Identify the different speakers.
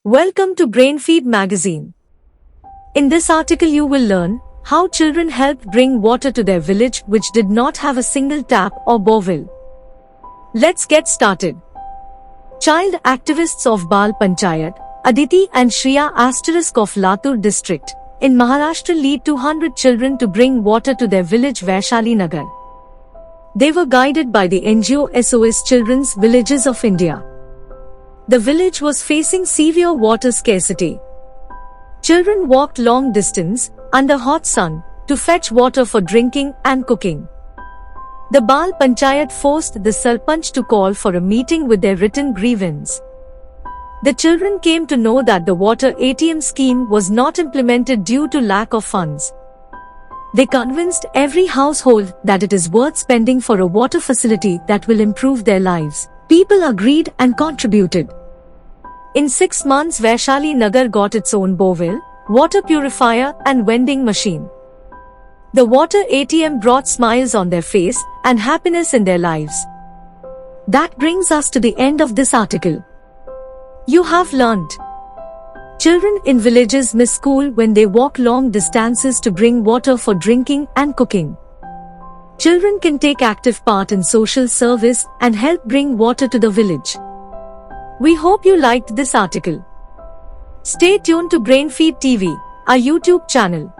Speaker 1: Welcome to Brainfeed magazine. In this article you will learn how children helped bring water to their village which did not have a single tap or borewell. Let's get started. Child activists of Baal Panchayat, Aditi and Shriya of Latur district in Maharashtra lead 200 children to bring water to their village Vaishali Nagar. They were guided by the NGO SOS Children's Villages of India. The village was facing severe water scarcity. Children walked long distance, under hot sun, to fetch water for drinking and cooking. The Baal Panchayat forced the Sarpanch to call for a meeting with their written grievance. The children came to know that the water ATM scheme was not implemented due to lack of funds. They convinced every household that it is worth spending for a water facility that will improve their lives. People agreed and contributed. In 6 months Vaishali Nagar got its own borewell, water purifier and vending machine. The water ATM brought smiles on their face and happiness in their lives. That brings us to the end of this article. You have learnt. Children in villages miss school when they walk long distances to bring water for drinking and cooking. Children can take active part in social service and help bring water to the village. We hope you liked this article. Stay tuned to Brainfeed TV, our YouTube channel.